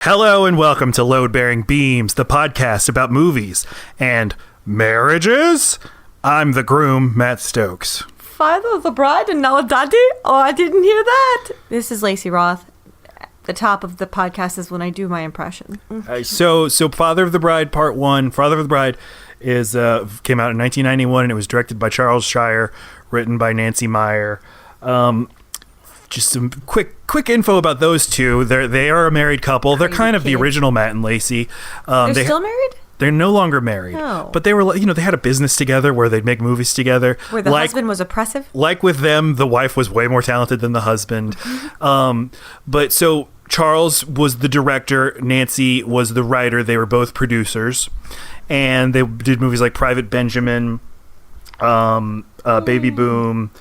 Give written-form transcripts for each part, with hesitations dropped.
Hello and welcome to Load Bearing Beams, the podcast about movies and marriages. I'm the groom, Matt Stokes. Father of the bride and now a daddy? Oh, I didn't hear that. This is Lacey Roth. The top of the podcast is when I do my impression. So Father of the Bride Part 1. Father of the Bride is came out in 1991 and it was directed by Charles Shire, written by Nancy Meyer. Just some quick info about those two. They are a married couple. They're kind of the original Matt and Lacey. They're still married? They're no longer married. No. But they were, they had a business together where they'd make movies together. Where the husband was oppressive? Like with them, the wife was way more talented than the husband. But so Charles was the director. Nancy was the writer. They were both producers. And they did movies like Private Benjamin, Baby Boom,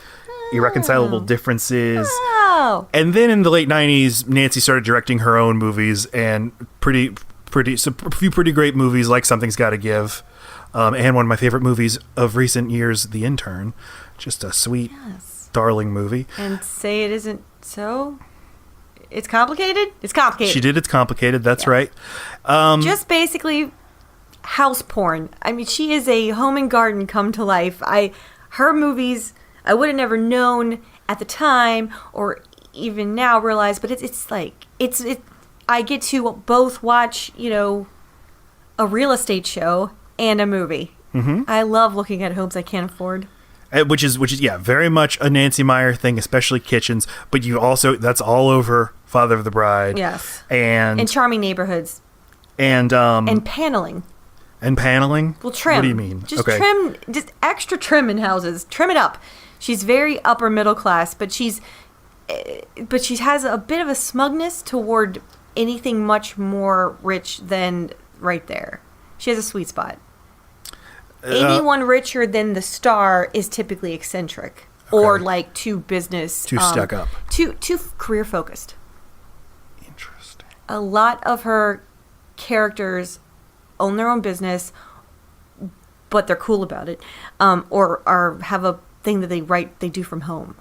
Irreconcilable Differences. Oh. And then in the late 90s, Nancy started directing her own movies and a few pretty great movies like Something's Gotta Give. And one of my favorite movies of recent years, The Intern. Just a sweet, darling movie. And say it isn't so? It's complicated? It's complicated. She did It's Complicated, that's right. Just basically house porn. I mean, she is a home and garden come to life. Her movies, I would have never known at the time or even now realize, but it's like I get to both watch, a real estate show and a movie. Mm-hmm. I love looking at homes I can't afford. Which is very much a Nancy Meyer thing, especially kitchens. But that's all over Father of the Bride. Yes, and in charming neighborhoods, and paneling. And paneling. Well, trim. What do you mean? Just trim, just extra trim in houses. Trim it up. She's very upper middle class, but she has a bit of a smugness toward anything much more rich than right there. She has a sweet spot. Anyone richer than the star is typically eccentric or like too stuck up, too career focused. Interesting. A lot of her characters own their own business, but they're cool about it, or have a thing that they do from home.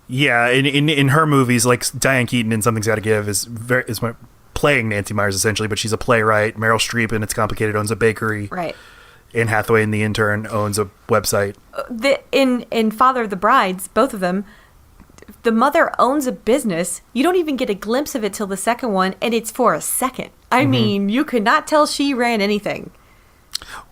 Yeah, in her movies, like Diane Keaton in Something's Gotta Give is playing Nancy Myers essentially, but she's a playwright. Meryl Streep in It's Complicated owns a bakery. Right. Anne Hathaway in The Intern owns a website. In Father of the Brides, both of them, the mother owns a business. You don't even get a glimpse of it till the second one, and it's for a second. I mean, you could not tell she ran anything.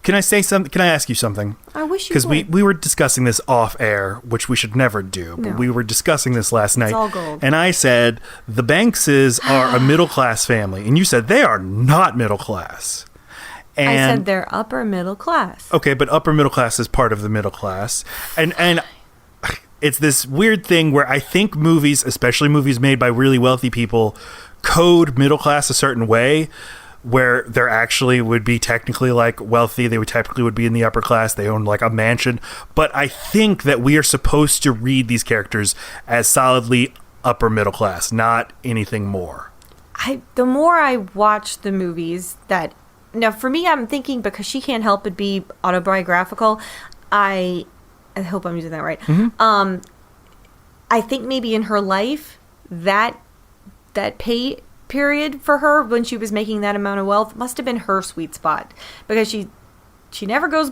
Can I say something? Can I ask you something? I wish you would. Because we were discussing this off air, which we should never do. But we were discussing this last night. It's all gold. And I said, the Bankses are a middle class family. And you said, they are not middle class. And I said they're upper middle class. Okay, but upper middle class is part of the middle class. And it's this weird thing where I think movies, especially movies made by really wealthy people, code middle class a certain way, where they're actually would be technically like wealthy. They would be in the upper class. They own like a mansion. But I think that we are supposed to read these characters as solidly upper middle class, not anything more. The more I watch the movies that, now for me, I'm thinking because she can't help but be autobiographical. I hope I'm using that right. Mm-hmm. I think maybe in her life that pay period for her when she was making that amount of wealth must have been her sweet spot, because she never goes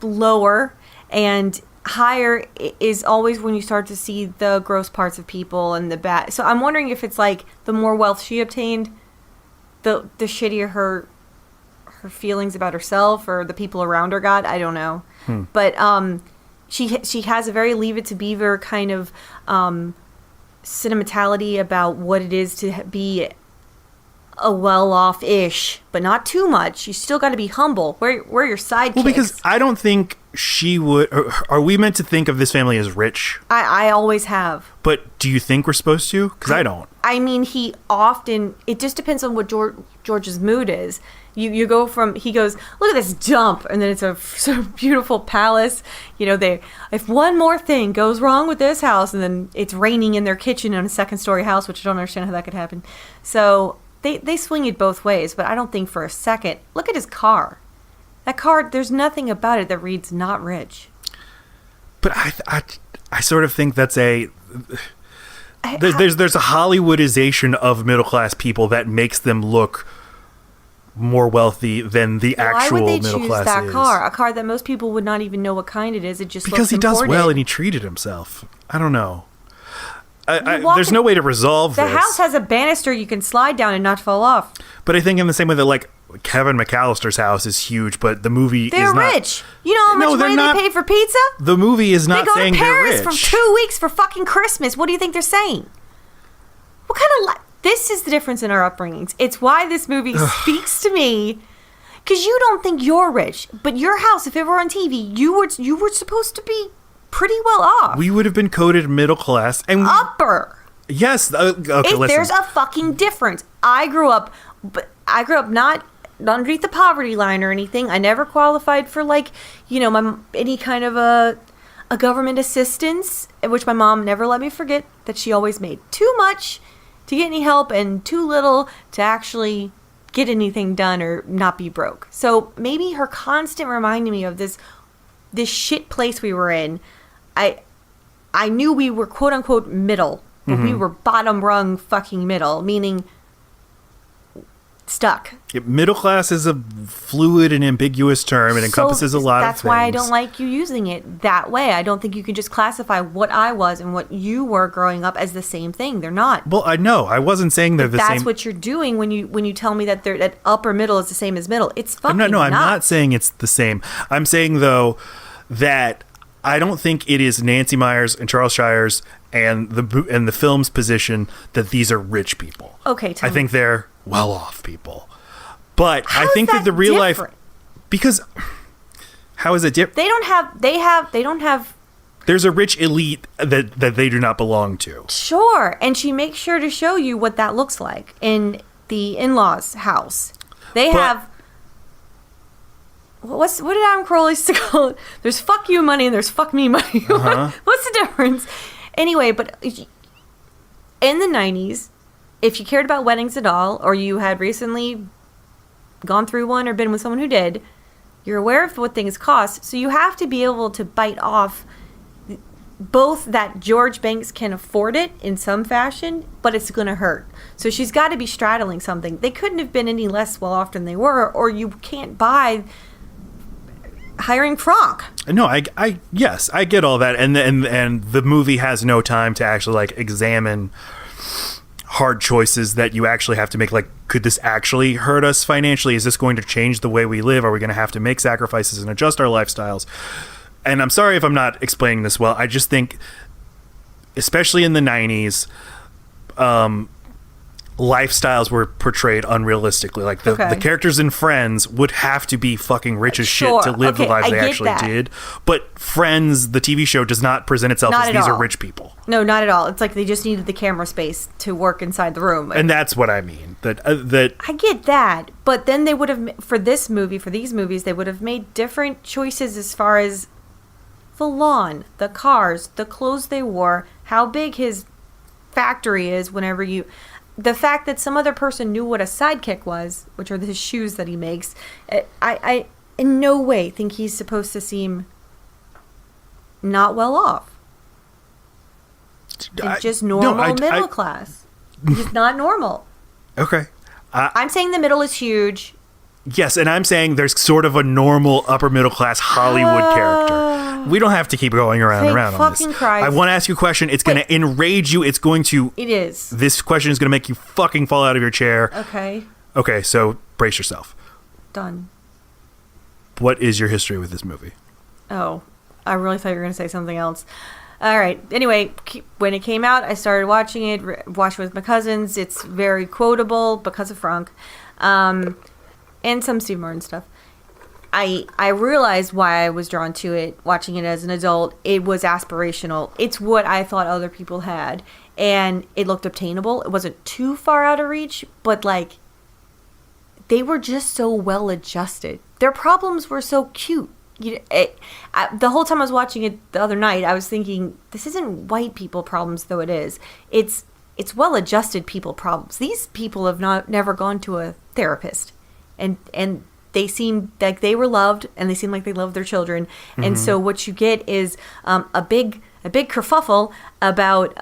lower, and higher is always when you start to see the gross parts of people and the bad. So I'm wondering if it's like the more wealth she obtained, the shittier her feelings about herself or the people around her got. I don't know. But she has a very Leave It to Beaver kind of sentimentality about what it is to be a well-off-ish, but not too much. You still got to be humble. Where your sidekicks. Well, because I don't think she would. Are we meant to think of this family as rich? I always have. But do you think we're supposed to? Because I don't. I mean, it just depends on what George's mood is. You go from, he goes, look at this dump, and then it's a beautiful palace. If one more thing goes wrong with this house, and then it's raining in their kitchen in a second-story house, which I don't understand how that could happen. So they swing it both ways, but I don't think for a second. Look at his car. That car, there's nothing about it that reads not rich. But I sort of think that's a there's a Hollywoodization of middle class people that makes them look more wealthy than the actual middle class is. Why would they choose that car? A car that most people would not even know what kind it is. It just because looks he does imported. well and he treated himself. I don't know. There's no way to resolve this. The house has a banister you can slide down and not fall off. But I think in the same way that like Kevin McAllister's house is huge, but the movie they're is not rich. You know how much money they pay for pizza? The movie is not saying they're rich. They go to Paris for 2 weeks for fucking Christmas. What do you think they're saying? What kind of this is the difference in our upbringings. It's why this movie speaks to me. Because you don't think you're rich, but your house, if it were on TV, you were supposed to be pretty well off. We would have been coded middle class and upper. Yes. Okay, listen. There's a fucking difference. I grew up not underneath the poverty line or anything. I never qualified for any kind of a government assistance, which my mom never let me forget that she always made too much to get any help and too little to actually get anything done or not be broke. So maybe her constant reminding me of this shit place we were in. I knew we were quote unquote middle, but we were bottom rung fucking middle, meaning stuck. Middle class is a fluid and ambiguous term. It encompasses a lot of things. That's why I don't like you using it that way. I don't think you can just classify what I was and what you were growing up as the same thing. They're not. Well, I know. I wasn't saying they're the same. That's what you're doing when you tell me that upper middle is the same as middle. It's fucking not. I'm not saying it's the same. I'm saying, though, that I don't think it is Nancy Meyers and Charles Shires and the film's position that these are rich people. Okay, I think they're well-off people. But I think that the real different? life... Because... How is it different? They don't have... There's a rich elite that they do not belong to. Sure. And she makes sure to show you what that looks like in the in-laws' house. They have... What did Adam Crowley call it? There's fuck you money and there's fuck me money. What's the difference? Anyway, but in the 90s, if you cared about weddings at all, or you had recently gone through one or been with someone who did, you're aware of what things cost. So you have to be able to bite off both that George Banks can afford it in some fashion, but it's going to hurt. So she's got to be straddling something. They couldn't have been any less well off than they were, or you can't buy hiring Franck. No, I get all that, and the movie has no time to actually examine hard choices that you actually have to make. Like, could this actually hurt us financially? Is this going to change the way we live? Are we going to have to make sacrifices and adjust our lifestyles? And I'm sorry if I'm not explaining this well. I just think, especially in the 90s, lifestyles were portrayed unrealistically. Like the characters in Friends would have to be fucking rich as shit to live the lives they actually did. But Friends, the TV show, does not present itself as these are rich people. No, not at all. It's like they just needed the camera space to work inside the room. And that's what I mean. That I get that. But then they would have, for these movies, they would have made different choices as far as the lawn, the cars, the clothes they wore, how big his factory is whenever you... The fact that some other person knew what a sidekick was, which are the shoes that he makes, I in no way think he's supposed to seem not well off. Just normal middle class. He's not normal. Okay. I'm saying the middle is huge. Yes, and I'm saying there's sort of a normal upper middle class Hollywood character. We don't have to keep going around on this. Christ. I want to ask you a question. It's going to enrage you. It's going to... It is. This question is going to make you fucking fall out of your chair. Okay. Okay, so brace yourself. Done. What is your history with this movie? Oh, I really thought you were going to say something else. All right. Anyway, when it came out, I started watching it. Watched it with my cousins. It's very quotable because of Franck. And some Steve Martin stuff. I realized why I was drawn to it, watching it as an adult. It was aspirational. It's what I thought other people had. And it looked obtainable. It wasn't too far out of reach, but they were just so well adjusted. Their problems were so cute. The whole time I was watching it the other night, I was thinking, this isn't white people problems, though it is. It's well-adjusted people problems. These people have never gone to a therapist. And they seemed like they were loved, and they seemed like they loved their children. Mm-hmm. And so what you get is a big a big kerfuffle about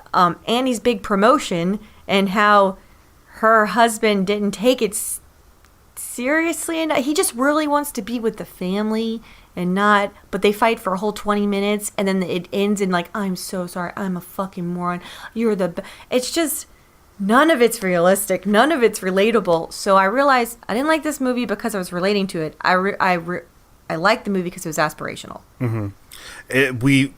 Annie's big promotion and how her husband didn't take it seriously, and he just really wants to be with the family and not, but they fight for a whole 20 minutes and then it ends in like, I'm so sorry, I'm a fucking moron, you're it's just, none of it's realistic, none of it's relatable. So I realized I didn't like this movie because I was relating to it. I liked the movie because it was aspirational. We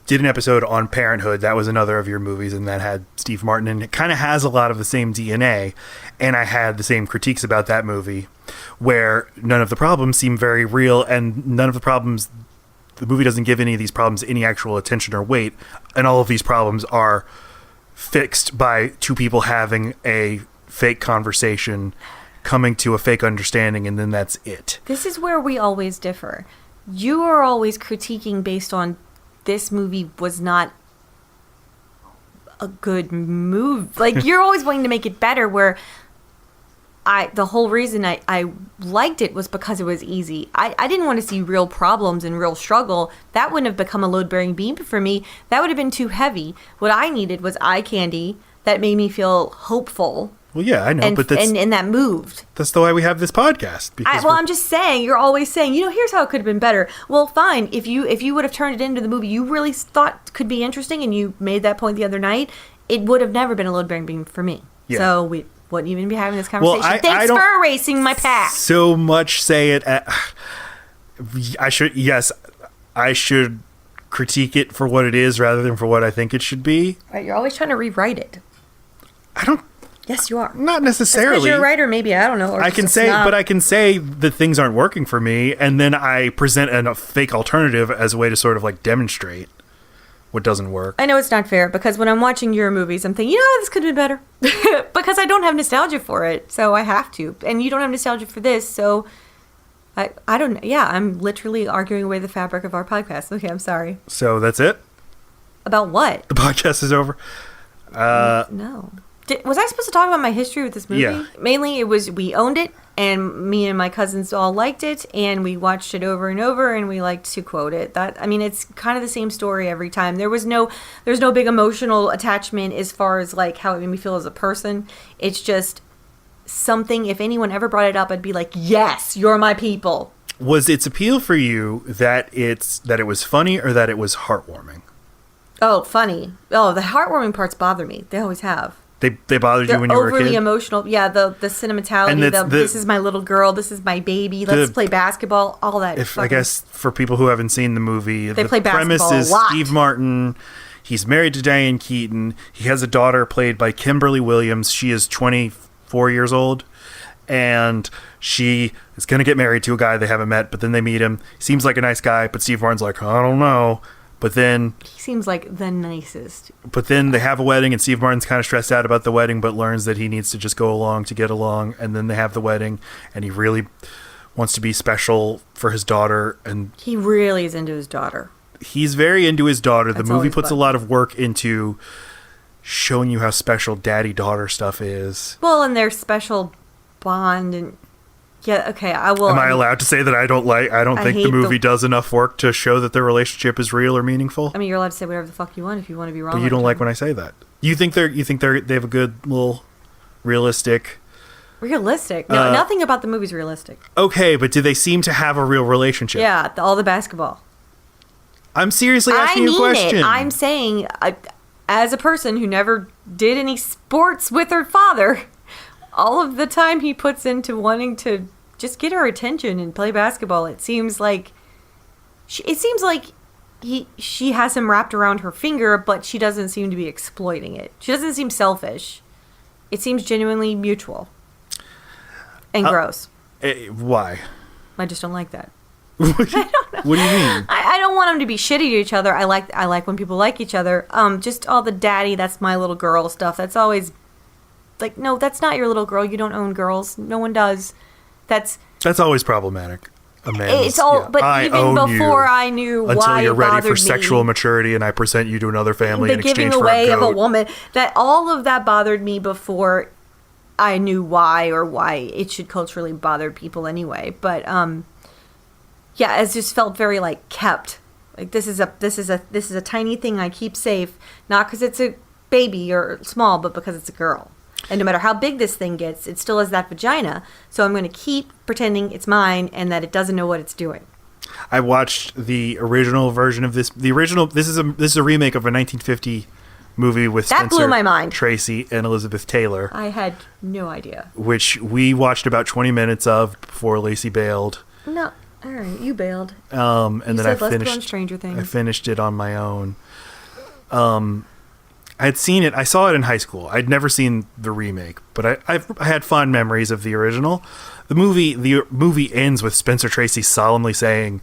did an episode on Parenthood. That was another of your movies, and that had Steve Martin, and it kind of has a lot of the same DNA. And I had the same critiques about that movie, where none of the problems seem very real, and none of the problems, the movie doesn't give any of these problems any actual attention or weight, and all of these problems are fixed by two people having a fake conversation, coming to a fake understanding, and then that's it. This is where we always differ. You are always critiquing based on this movie was not a good move. Like, you're always wanting to make it better, where the whole reason I liked it was because it was easy. I didn't want to see real problems and real struggle. That wouldn't have become a load-bearing beam for me. That would have been too heavy. What I needed was eye candy that made me feel hopeful. Well, yeah, I know, and, but and that moved. That's the way we have this podcast. I'm just saying, you're always saying, here's how it could have been better. Well, fine. If you would have turned it into the movie you really thought could be interesting, and you made that point the other night, it would have never been a load-bearing beam for me. Yeah. So we wouldn't even be having this conversation. Well, Thanks for erasing my past. So much say it. I should critique it for what it is rather than for what I think it should be. Right, you're always trying to rewrite it. I don't. Yes, you are. Not necessarily. Because you're a writer, maybe. I don't know. I can say that things aren't working for me, and then I present a fake alternative as a way to sort of like demonstrate what doesn't work. I know it's not fair, because when I'm watching your movies, I'm thinking, this could have been better. Because I don't have nostalgia for it, so I have to. And you don't have nostalgia for this, so I don't. Yeah, I'm literally arguing away the fabric of our podcast. Okay, I'm sorry. So that's it? About what? The podcast is over. No. Was I supposed to talk about my history with this movie? Yeah. Mainly, it was we owned it, and me and my cousins all liked it, and we watched it over and over, and we liked to quote it. It's kind of the same story every time. There's no big emotional attachment as far as like how it made me feel as a person. It's just something. If anyone ever brought it up, I'd be like, "Yes, you're my people." Was its appeal for you that it was funny or that it was heartwarming? Oh, funny. Oh, the heartwarming parts bother me. They always have. They bothered you when you were a kid? Overly emotional. Yeah, the sentimentality, this is my little girl, this is my baby, let's play basketball, all that. I guess for people who haven't seen the movie, the premise is Steve Martin. He's married to Diane Keaton. He has a daughter played by Kimberly Williams. She is 24 years old, and she is going to get married to a guy they haven't met, but then they meet him. He seems like a nice guy, but Steve Martin's like, I don't know. But then he seems like the nicest. But then they have a wedding, and Steve Martin's kind of stressed out about the wedding, but learns that he needs to just go along to get along. And then they have the wedding, and he really wants to be special for his daughter. And he really is into his daughter. He's very into his daughter. That's the movie puts a lot of work into showing you how special daddy-daughter stuff is. Well, and their special bond, and yeah, okay, I will. Am I allowed to say that I don't think the movie does enough work to show that their relationship is real or meaningful? I mean, you're allowed to say whatever the fuck you want if you want to be wrong. But you don't like when I say that. You think they have a good little realistic? Realistic? No, nothing about the movie's realistic. Okay, but do they seem to have a real relationship? Yeah, all the basketball. I'm seriously asking you a question. I'm saying, as a person who never did any sports with her father, all of the time he puts into wanting to just get her attention and play basketball, it seems like she has him wrapped around her finger, but she doesn't seem to be exploiting it. She doesn't seem selfish. It seems genuinely mutual and gross. Why? I just don't like that. What do you mean? I don't want them to be shitty to each other. I like when people like each other. Just all the daddy, that's my little girl stuff. That's always like, no, that's not your little girl. You don't own girls. No one does. That's always problematic. It's all, yeah, but even before I knew why until you're ready for me, sexual maturity, and I present you to another family in exchange for a giving away goat. of a woman. That all of that bothered me before I knew why, or why it should culturally bother people anyway. But yeah, it just felt very like kept. Like this is a tiny thing I keep safe, not because it's a baby or small, but because it's a girl. And no matter how big this thing gets, it still has that vagina. So I'm going to keep pretending it's mine and that it doesn't know what it's doing. I watched the original version of this. This is a remake of a 1950 movie with That Spencer blew my mind. Tracy and Elizabeth Taylor. I had no idea. Which we watched about 20 minutes of before Lacey bailed. No, all right, you bailed. And you then said, I let's go on Stranger Things. I finished it on my own. I had seen it. I saw it in high school. I'd never seen the remake, but I had fond memories of the original. The movie ends with Spencer Tracy solemnly saying,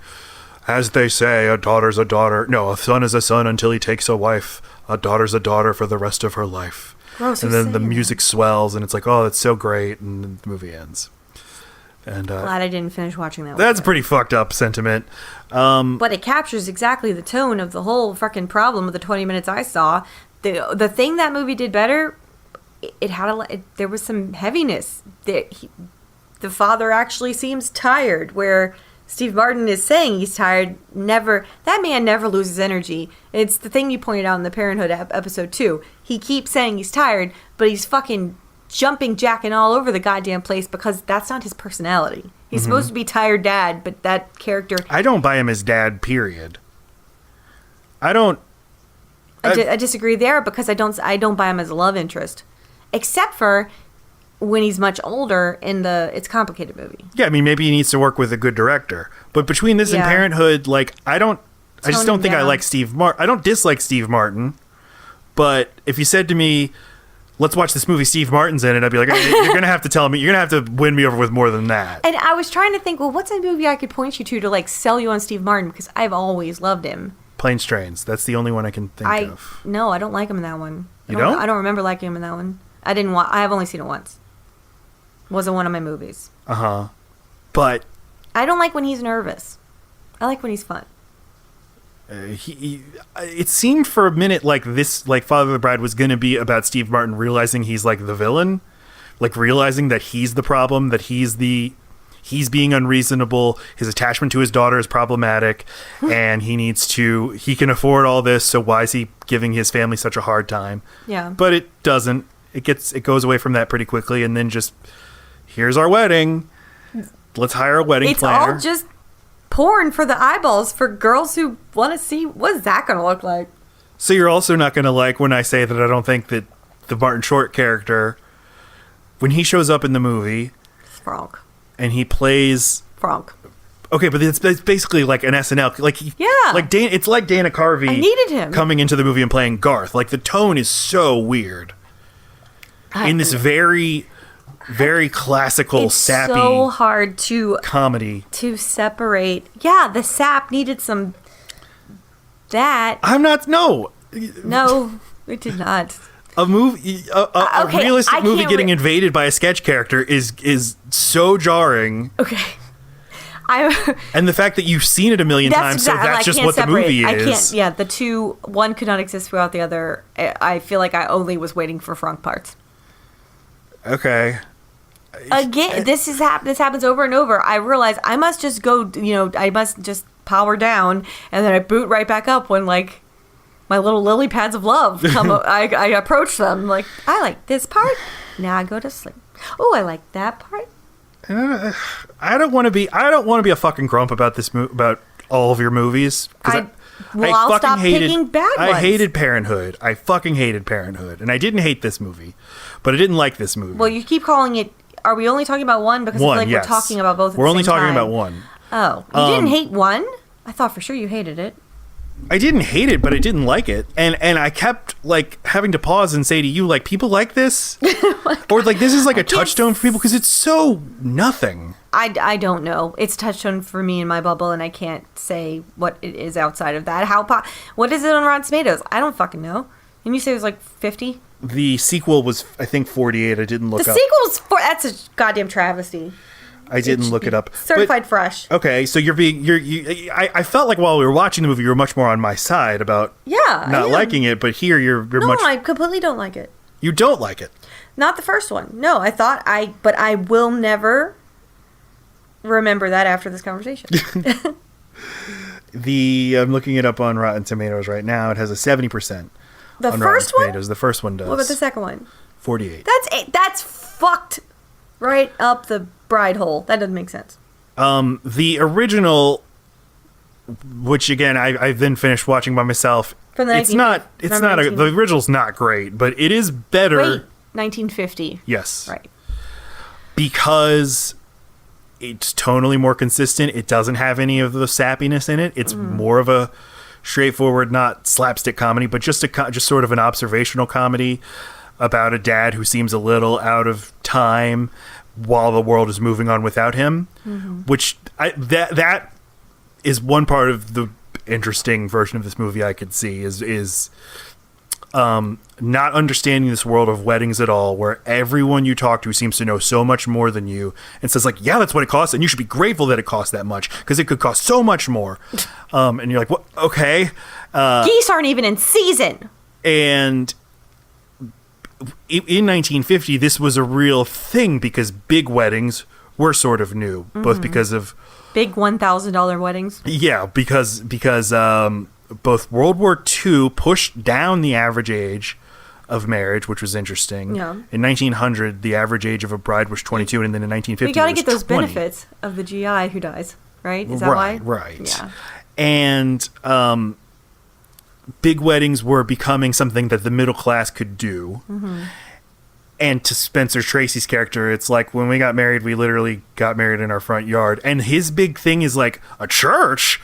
"As they say, a daughter's a daughter. No, a son is a son until he takes a wife. A daughter's a daughter for the rest of her life." Gross, and then the music swells, and it's like, oh, that's so great, and the movie ends. And glad I didn't finish watching that. That's a pretty fucked up sentiment. But it captures exactly the tone of the whole fucking problem of the 20 minutes I saw. The thing that movie did better, it had there was some heaviness. The father actually seems tired, where Steve Martin is saying he's tired. That man never loses energy. It's the thing you pointed out in the Parenthood episode 2. He keeps saying he's tired, but he's fucking jumping, jacking all over the goddamn place because that's not his personality. He's supposed to be tired dad, but that character... I don't buy him as dad, period. I disagree there because I don't buy him as a love interest, except for when he's much older in the It's Complicated movie. Yeah, I mean, maybe he needs to work with a good director. But between this and Parenthood, like, I just don't think I like Steve Martin. I don't dislike Steve Martin, but if you said to me, let's watch this movie, Steve Martin's in it, I'd be like, hey, you're going to have to tell me, you're going to have to win me over with more than that. And I was trying to think, well, what's a movie I could point you to like sell you on Steve Martin, because I've always loved him. Planes, Trains. That's the only one I can think of. No, I don't like him in that one. You don't? I don't remember liking him in that one. I have only seen it once. Wasn't one of my movies. Uh-huh. But I don't like when he's nervous. I like when he's fun. It seemed for a minute like Father of the Bride was going to be about Steve Martin realizing he's like the villain, like realizing that he's the problem, that he's being unreasonable, his attachment to his daughter is problematic, and he can afford all this, so why is he giving his family such a hard time? Yeah. But it doesn't. It goes away from that pretty quickly, and then just, here's our wedding. Let's hire a wedding planner. It's all just porn for the eyeballs for girls who want to see what's that going to look like. So you're also not going to like when I say that I don't think that the Martin Short character, when he shows up in the movie, Frank, and he plays Frank. Okay, but it's basically like an SNL, it's like Dana Carvey. I needed him coming into the movie and playing Garth. Like, the tone is so weird in this very, very classical, sappy. It's so hard to comedy to separate. Yeah, the sap needed some. That I'm not. No, it did not. A movie, a realistic movie getting invaded by a sketch character is so jarring. Okay. And the fact that you've seen it a million times, so that's just what the movie is. I can't. Yeah, the two, one could not exist without the other. I feel like I only was waiting for Frank parts. Okay. Again, this happens over and over. I realize I must just go. I must just power down, and then I boot right back up when like my little lily pads of love come. I approach them like, I like this part. Now I go to sleep. Oh, I like that part. I don't want to be a fucking grump about about all of your movies. I'll stop picking bad ones. I hated Parenthood. I fucking hated Parenthood, and I didn't hate this movie, but I didn't like this movie. Well, you keep calling it. Are we only talking about one? Because I feel like we're talking about both. We're only talking about one. Oh, you didn't hate one? I thought for sure you hated it. I didn't hate it, but I didn't like it, and I kept like having to pause and say to you, like, people like this, or like this is like a touchstone for people because it's so nothing. I don't know. It's touchstone for me in my bubble, and I can't say what it is outside of that. What is it on Rotten Tomatoes? I don't fucking know. And you say it was like 50? The sequel was, I think, 48. I didn't look up. The sequel's that's a goddamn travesty. I didn't look it up. Certified fresh. Okay, so I felt like while we were watching the movie, you were much more on my side about not liking it, but here you're much... No, I completely don't like it. You don't like it? Not the first one. No, but I will never remember that after this conversation. I'm looking it up on Rotten Tomatoes right now. It has a 70% The on first Rotten one? Tomatoes. The first one does. What about the second one? 48. That's fucked right up the bride hole. That doesn't make sense. The original, which again I've then finished watching by myself. From the it's not the original's not great, but it is better. Wait, 1950. Yes. Right. Because it's tonally more consistent. It doesn't have any of the sappiness in it. It's more of a straightforward, not slapstick comedy, but just sort of an observational comedy about a dad who seems a little out of time while the world is moving on without him. Which that is one part of the interesting version of this movie I could see is not understanding this world of weddings at all, where everyone you talk to seems to know so much more than you and says like, yeah, that's what it costs, and you should be grateful that it costs that much because it could cost so much more. And you're like, what? Okay. Geese aren't even in season. And in 1950, this was a real thing because big weddings were sort of new, both because of big $1,000 weddings. Yeah, because both World War II pushed down the average age of marriage, which was interesting. Yeah. In 1900, the average age of a bride was 22, and then in 1950, you got to it was get those 20. benefits of the GI who dies, right? Is that Right, why? right. Yeah. And big weddings were becoming something that the middle class could do. And to Spencer Tracy's character, it's like, when we got married, we literally got married in our front yard. And his big thing is like, a church?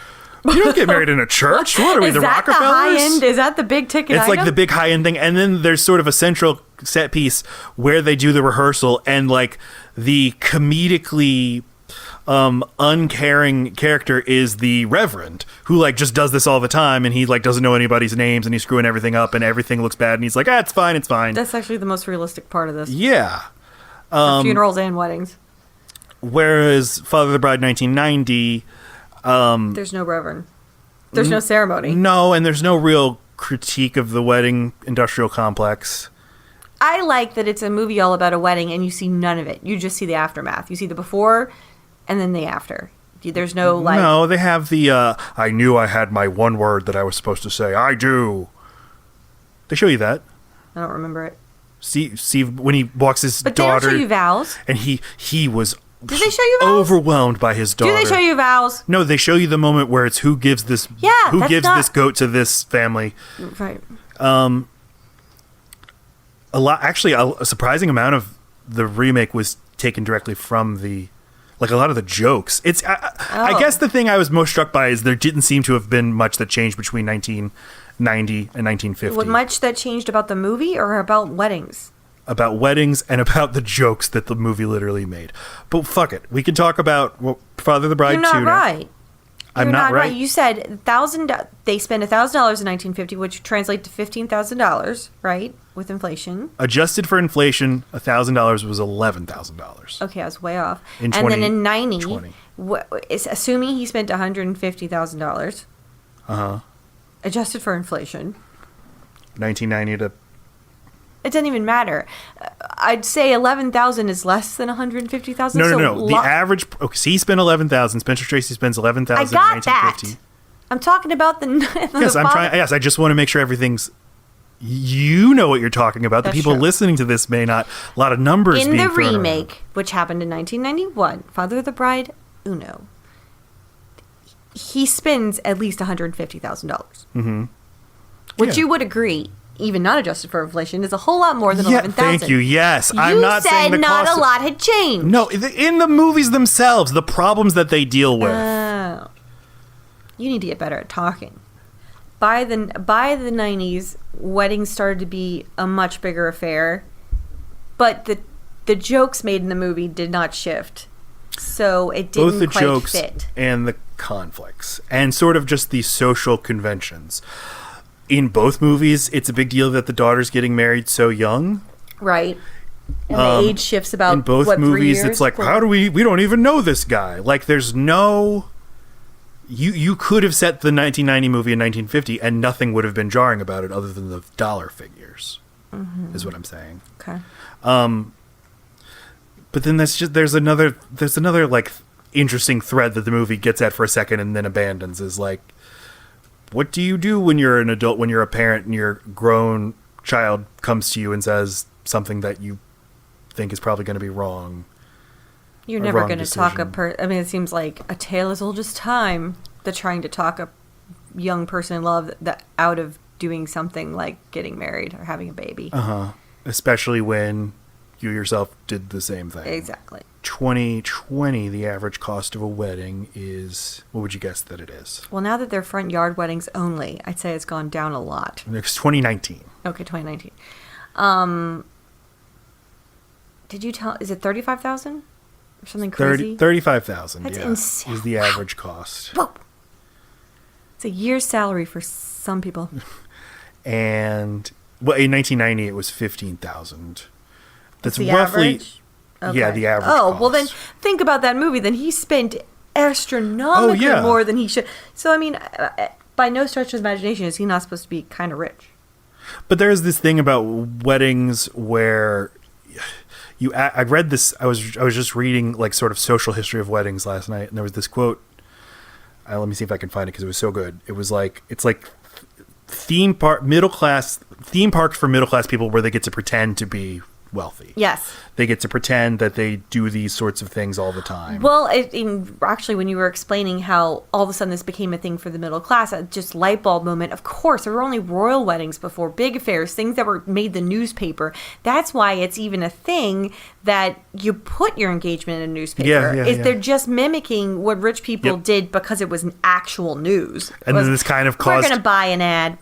You don't get married in a church. What are we, the Rockefellers? The high end? Is that the big ticket It's item? like the big high end thing. And then there's sort of a central set piece where they do the rehearsal, and like the comedically uncaring character is the reverend, who like just does this all the time, and he like doesn't know anybody's names, and he's screwing everything up, and everything looks bad, and he's like, it's fine, it's fine. That's actually the most realistic part of this. Yeah. For funerals and weddings. Whereas Father of the Bride 1990, there's no reverend. There's no ceremony. no, and there's no real critique of the wedding industrial complex. I like that it's a movie all about a wedding and you see none of it. You just see the aftermath. You see the before and then the after. There's no like... No, they have the, I knew I had my one word that I was supposed to say. I do. They show you that. I don't remember it. See when he walks his But daughter... they don't show you vows. And he was... Do they show you vows? Overwhelmed by his daughter. Do they show you vows? No, they show you the moment where it's who gives this... Yeah, who that's gives not... this goat to this family. Right. A surprising amount of the remake was taken directly from the, like, a lot of the jokes. I guess the thing I was most struck by is there didn't seem to have been much that changed between 1990 and 1950. What much that changed about the movie or about weddings? About weddings and about the jokes that the movie literally made. But fuck it, we can talk about Father of the Bride 2 You're not now. right. I'm You're not right. You said they spent $1,000 in 1950, which translates to $15,000, right, with inflation. Adjusted for inflation, $1,000 was $11,000. Okay, I was way off. In and then in 90, 2020. assuming he spent $150,000, adjusted for inflation, 1990 to... it doesn't even matter. I'd say 11,000 is less than 150,000. No. The average... Okay, so he spent 11,000. Spencer Tracy spends 11,000 I in got 1950. that. I'm talking about the... Yes, I'm trying. Yes, I just want to make sure everything's... You know what you're talking about. That's the people true. listening to this may not. A lot of numbers In being the thrown remake, around. which happened in 1991, Father of the Bride, Uno, he spends at least $150,000. Mm-hmm. Which you would agree, even not adjusted for inflation, is a whole lot more than 11,000. Thank you. Yes, I'm You not said saying the not cost a lot had changed. No, in the movies themselves, the problems that they deal with. Oh. You need to get better at talking. By the 90s, weddings started to be a much bigger affair, but the jokes made in the movie did not shift, so it didn't Both the quite jokes fit. and the conflicts, and sort of just the social conventions. In both movies, it's a big deal that the daughter's getting married so young. Right. And the age shifts about, in both 3 movies, years? it's like, how do we don't even know this guy. Like, there's no... You could have set the 1990 movie in 1950 and nothing would have been jarring about it other than the dollar figures, is what I'm saying. Okay. But then there's another like interesting thread that the movie gets at for a second and then abandons, is like what do you do when you're an adult, when you're a parent and your grown child comes to you and says something that you think is probably going to be wrong? You're never going to talk I mean, it seems like a tale as old as time. The trying to talk a young person in love that out of doing something like getting married or having a baby. Especially when you yourself did the same thing. Exactly. 2020, the average cost of a wedding is, what would you guess that it is? Well, now that they're front yard weddings only, I'd say it's gone down a lot. It's 2019. Okay, 2019. Did you tell? Is it 35,000 or something crazy? 35,000. That's yeah, insane. Is the average cost. Whoa! It's a year's salary for some people. And well, in 1990, it was 15,000. That's the roughly. Average? Okay. Yeah, the average. Oh, cost. well then think about that movie. Then he spent astronomically more than he should. So I mean, by no stretch of the imagination is he not supposed to be kind of rich. But there's this thing about weddings where I read this. I was just reading like sort of social history of weddings last night, and there was this quote. Let me see if I can find it because it was so good. It was like it's like theme parks for middle class people where they get to pretend to be wealthy. Yes. They get to pretend that they do these sorts of things all the time. Well, actually, when you were explaining how all of a sudden this became a thing for the middle class, a just light bulb moment, of course, there were only royal weddings before, big affairs, things that were made the newspaper. That's why it's even a thing that you put your engagement in a newspaper. Yeah. They're just mimicking what rich people did because it was an actual news. And then this kind of caused... We're going to buy an ad.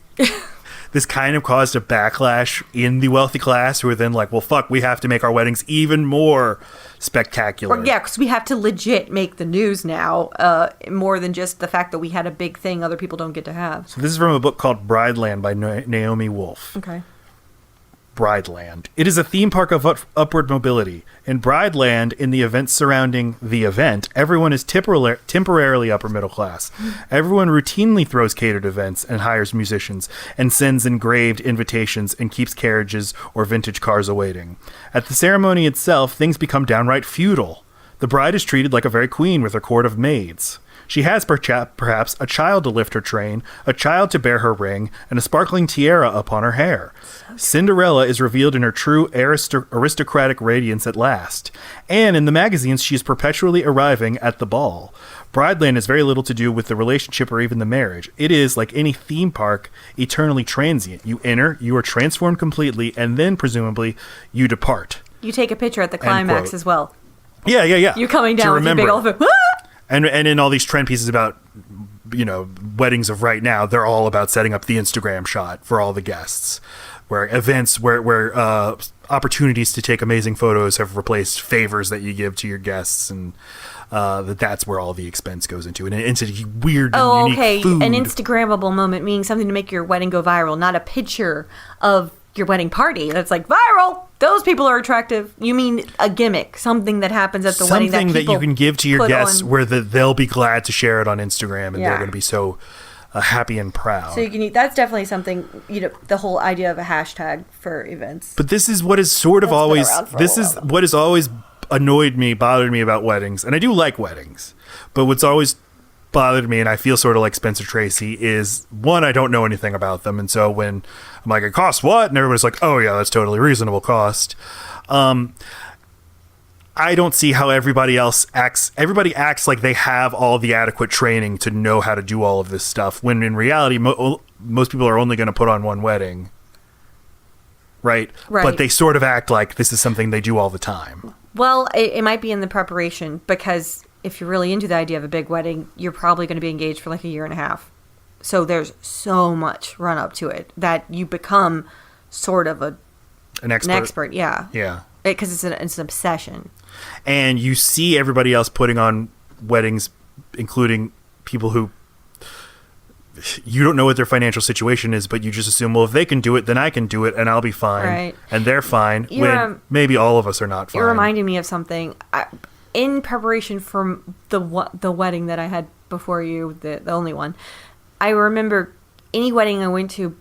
This kind of caused a backlash in the wealthy class who were then like, well, fuck, we have to make our weddings even more spectacular. Yeah, because we have to legit make the news now, more than just the fact that we had a big thing other people don't get to have. So this is from a book called Brideland by Naomi Wolf. Okay. Brideland. It is a theme park of upward mobility. In Brideland, in the events surrounding the event, everyone is temporarily upper middle class. Everyone routinely throws catered events and hires musicians and sends engraved invitations and keeps carriages or vintage cars awaiting. At the ceremony itself, things become downright feudal. The bride is treated like a very queen with her court of maids. She has perhaps a child to lift her train, a child to bear her ring, and a sparkling tiara upon her hair. Cinderella is revealed in her true aristocratic radiance at last. And in the magazines, she is perpetually arriving at the ball. Brideland has very little to do with the relationship or even the marriage. It is, like any theme park, eternally transient. You enter, you are transformed completely, and then, presumably, you depart. You take a picture at the climax as well. Yeah. You're coming down with your big old... And in all these trend pieces about, weddings of right now, they're all about setting up the Instagram shot for all the guests, where events, where opportunities to take amazing photos have replaced favors that you give to your guests, and that's where all the expense goes into, and into weird and unique food. An Instagrammable moment meaning something to make your wedding go viral, not a picture of your wedding party that's like viral. Those people are attractive. You mean a gimmick, something that happens at the wedding that you can give to your guests where they'll be glad to share it on Instagram, and they're going to be so happy and proud. So you can that's definitely something, the whole idea of a hashtag for events. But this is what is what has always bothered me about weddings, and I do like weddings, but what's always bothered me, and I feel sort of like Spencer Tracy, is one, I don't know anything about them, and so when I'm like, it costs what? And everybody's like, oh yeah, that's totally reasonable cost. I don't see how everybody acts like they have all the adequate training to know how to do all of this stuff, when in reality most people are only going to put on one wedding, right? But they sort of act like this is something they do all the time. Well, it might be in the preparation, because if you're really into the idea of a big wedding, you're probably going to be engaged for like a year and a half. So there's so much run up to it that you become sort of an expert. Yeah. Because it's an obsession. And you see everybody else putting on weddings, including people who you don't know what their financial situation is, but you just assume, well, if they can do it, then I can do it, and I'll be fine. Right. And they're fine, when maybe all of us are not fine. You're reminding me of something. In preparation for the wedding that I had before you, the only one, I remember any wedding I went to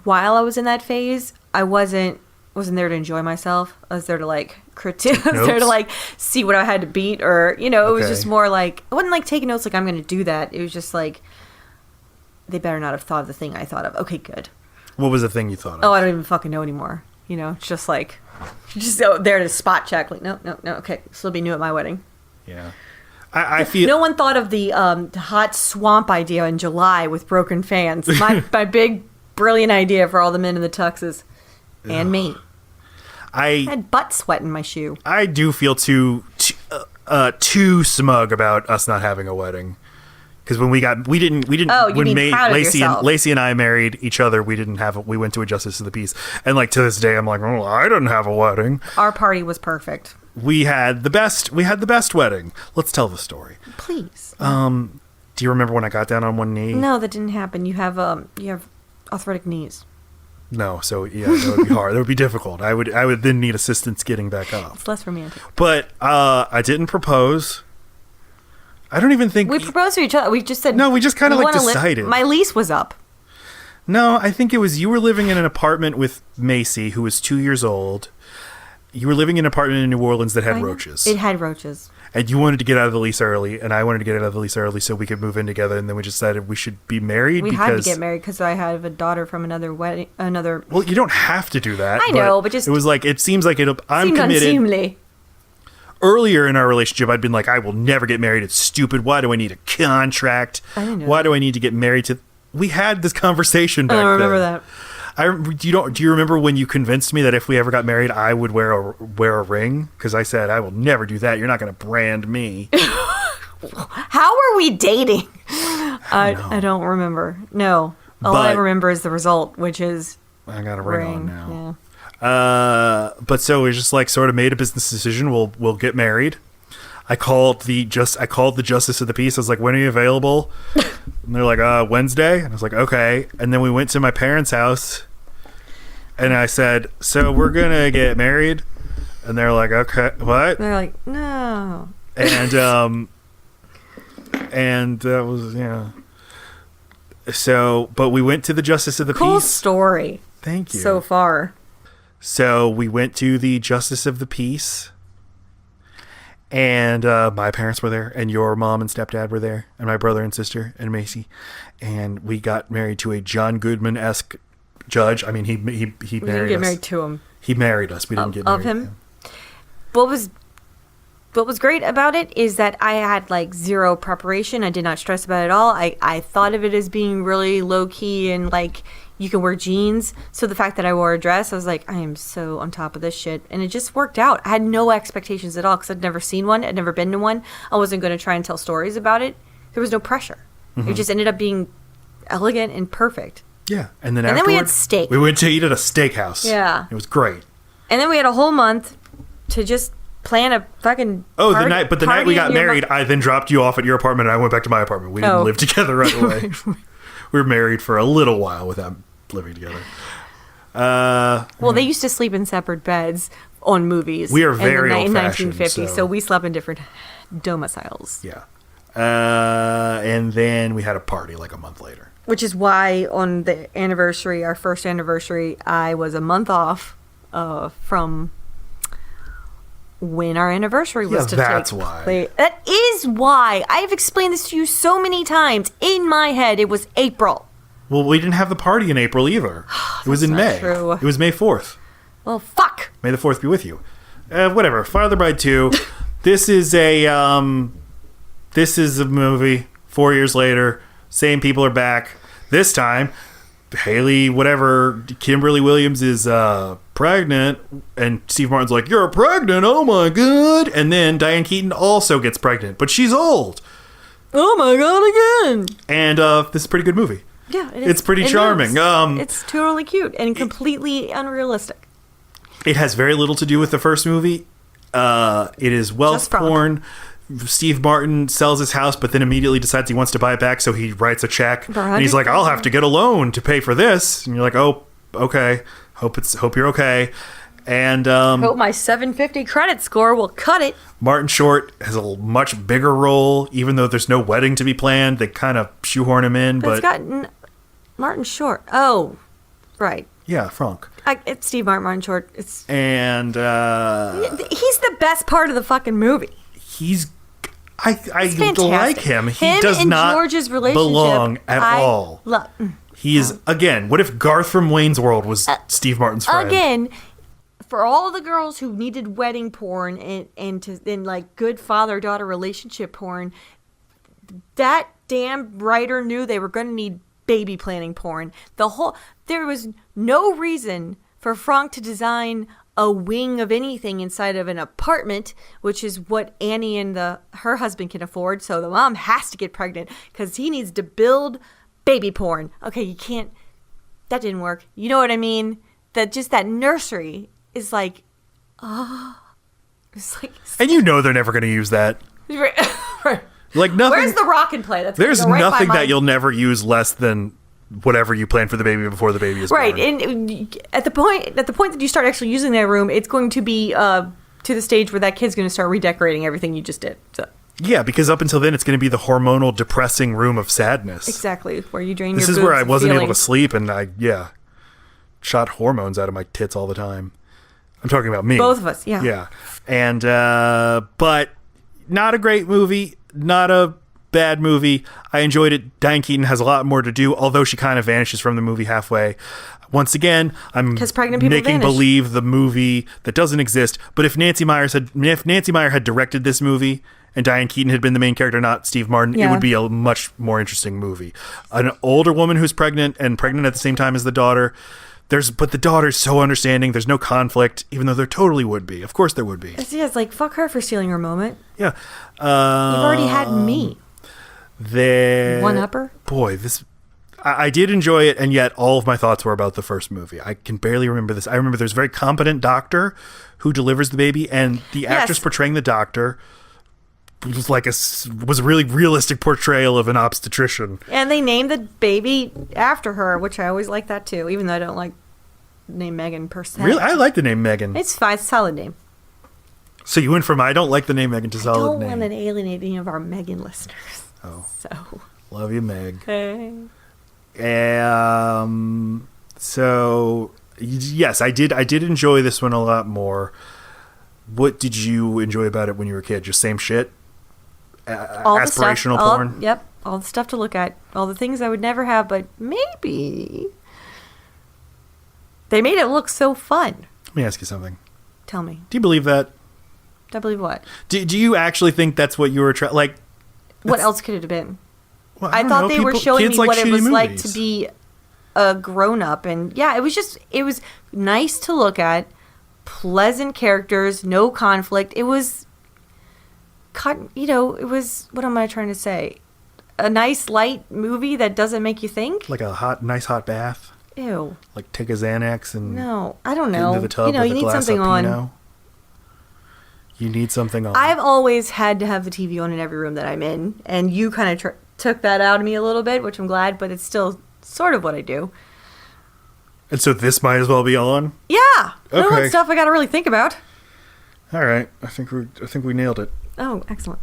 while I was in that phase, I wasn't there to enjoy myself. I was there to like critique. I was there to like see what I had to beat, or it was just more like, I wasn't like taking notes like I'm going to do that. It was just like, they better not have thought of the thing I thought of. Okay, good. What was the thing you thought of? Oh, I don't even fucking know anymore. You know, it's just like, just go there to spot check. Like, no, okay, this will be new at my wedding. Yeah. I feel... No one thought of the hot swamp idea in July with broken fans. My big, brilliant idea for all the men in the tuxes. And me. I had butt sweat in my shoe. I do feel too smug about us not having a wedding. Because when we didn't. Oh, you mean proud of yourself. Lacey and I married each other. We went to a justice of the peace, and like to this day, I'm like, oh, I didn't have a wedding. Our party was perfect. We had the best wedding. Let's tell the story, please. Do you remember when I got down on one knee? No, that didn't happen. You have arthritic knees. No, so yeah, that would be hard. That would be difficult. I would then need assistance getting back up. It's less romantic. But I didn't propose. I don't even think... We proposed to each other. We just said... No, we just kind of like decided. My lease was up. No, I think it was you were living in an apartment with Macy, who was 2 years old. You were living in an apartment in New Orleans that had roaches. It had roaches. And you wanted to get out of the lease early, and I wanted to get out of the lease early so we could move in together, and then we decided we should be married. We had to get married because I have a daughter from another wedding. Well, you don't have to do that. I know, but just... It was like, it seems like I'm committed. Unseemly. Earlier in our relationship, I'd been like, I will never get married. It's stupid. Why do I need a contract? I didn't know Why do I need to get married to... We had this conversation back then. I don't remember that. Do you remember when you convinced me that if we ever got married, I would wear a ring? Because I said, I will never do that. You're not going to brand me. How are we dating? I don't remember. No. All I remember is the result, which is... I got a ring on now. Yeah. But so we just like sort of made a business decision. We'll get married. I called the justice of the peace. I was like, when are you available? And they're like, Wednesday. And I was like, okay. And then we went to my parents' house and I said, so we're going to get married. And they're like, okay, what? They're like, no. And, and that was, yeah. So, but we went to the justice of the peace. Cool story. Thank you. So far. So we went to the Justice of the Peace, and my parents were there, and your mom and stepdad were there, and my brother and sister, and Macy, and we got married to a John Goodman-esque judge. I mean, he married us. We didn't get married to him. He married us. We didn't get married of him. What was great about it is that I had like zero preparation. I did not stress about it at all. I thought of it as being really low key and like you can wear jeans. So the fact that I wore a dress, I was like, I am so on top of this shit. And it just worked out. I had no expectations at all because I'd never seen one. I'd never been to one. I wasn't going to try and tell stories about it. There was no pressure. Mm-hmm. It just ended up being elegant and perfect. Yeah. And then we had steak. We went to eat at a steakhouse. Yeah. It was great. And then we had a whole month to just plan a fucking the night we got married, I then dropped you off at your apartment and I went back to my apartment. We didn't live together right away. We were married for a little while without living together. Well, they used to sleep in separate beds on movies. We are very in old-fashioned. 1950s, so we slept in different domiciles. Yeah. And then we had a party like a month later. Which is why on the anniversary, our first anniversary, I was a month off from when our anniversary was to take place. That's why. That is why. I have explained this to you so many times. In my head, it was April. Well, we didn't have the party in April either. It was in May. True. It was May 4th. Well, fuck. May the 4th be with you. Whatever. Father Bride 2. This is a movie. 4 years later. Same people are back. This time, Haley, whatever, Kimberly Williams is pregnant, and Steve Martin's like, you're pregnant, oh my god. And then Diane Keaton also gets pregnant, but she's old. Oh my god, again. And this is a pretty good movie. Yeah, it is. It's pretty charming. It's totally cute and completely unrealistic. It has very little to do with the first movie. It is wealth porn. Steve Martin sells his house, but then immediately decides he wants to buy it back, so he writes a check. And he's like, I'll have to get a loan to pay for this. And you're like, oh, okay. Hope you're okay. And hope my 750 credit score will cut it. Martin Short has a much bigger role, even though there's no wedding to be planned. They kind of shoehorn him in, but it's got Martin Short. Oh, right. Yeah, Frank. It's Steve Martin Short. And he's the best part of the fucking movie. I like him. He does and not George's relationship belong at all. He is, again, what if Garth from Wayne's World was Steve Martin's friend? Again, for all the girls who needed wedding porn and like good father-daughter relationship porn, that damn writer knew they were going to need baby planning porn. There was no reason for Frank to design a wing of anything inside of an apartment, which is what Annie and her husband can afford. So the mom has to get pregnant because he needs to build baby porn. Okay, you can't. That didn't work. You know what I mean? That nursery is like, it's like. And you know they're never going to use that. Like nothing. Where's the rock and play? There's nothing that you'll never use less than whatever you plan for the baby before the baby is right. born. And at the point that you start actually using that room, it's going to be to the stage where that kid's going to start redecorating everything you just did. So. Yeah, because up until then, it's going to be the hormonal, depressing room of sadness. Exactly, where you drain this your is where I boobs wasn't feelings. able to sleep, and I shot hormones out of my tits all the time. I'm talking about me. Both of us, yeah. Yeah. And, but not a great movie, not a bad movie. I enjoyed it. Diane Keaton has a lot more to do, although she kind of vanishes from the movie halfway. Once again, I'm pregnant people making vanish. believe the movie that doesn't exist. But if Nancy Meyer had directed this movie and Diane Keaton had been the main character, not Steve Martin, it would be a much more interesting movie. An older woman who's pregnant at the same time as the daughter. But the daughter's so understanding. There's no conflict, even though there totally would be. Of course there would be. It's like, fuck her for stealing her moment. Yeah. You've already had me. One upper? Boy, I did enjoy it, and yet all of my thoughts were about the first movie. I can barely remember this. I remember there's a very competent doctor who delivers the baby, and the actress portraying the doctor was a really realistic portrayal of an obstetrician. And they named the baby after her, which I always like that too, even though I don't like the name Megan per se. Really? I like the name Megan. It's fine. It's a solid name. So you went from I don't like the name Megan to solid name. I don't want to alienate any of our Megan listeners. Oh. So. Love you, Meg. Hey. So yes, I did enjoy this one a lot more. What did you enjoy about it when you were a kid? Just same shit? All aspirational the stuff, porn? Yep. All the stuff to look at. All the things I would never have, but maybe. They made it look so fun. Let me ask you something. Tell me. Do you believe that? Do I believe what? Do you actually think that's what you were like? What else could it have been? Well, I thought they were showing me what it was like movies. to be a grown-up. And yeah, it was nice to look at. Pleasant characters, no conflict. It was, what am I trying to say? A nice, light movie that doesn't make you think? Like a nice hot bath? Ew. Like take a Xanax and no, I don't get know. into the tub with you a need glass something of on. Pinot? You need something on. I've always had to have the TV on in every room that I'm in, and you kind of took that out of me a little bit, which I'm glad, but it's still sort of what I do. And so this might as well be on? Yeah. Okay. No, it's stuff I got to really think about. All right. I think we nailed it. Oh, excellent.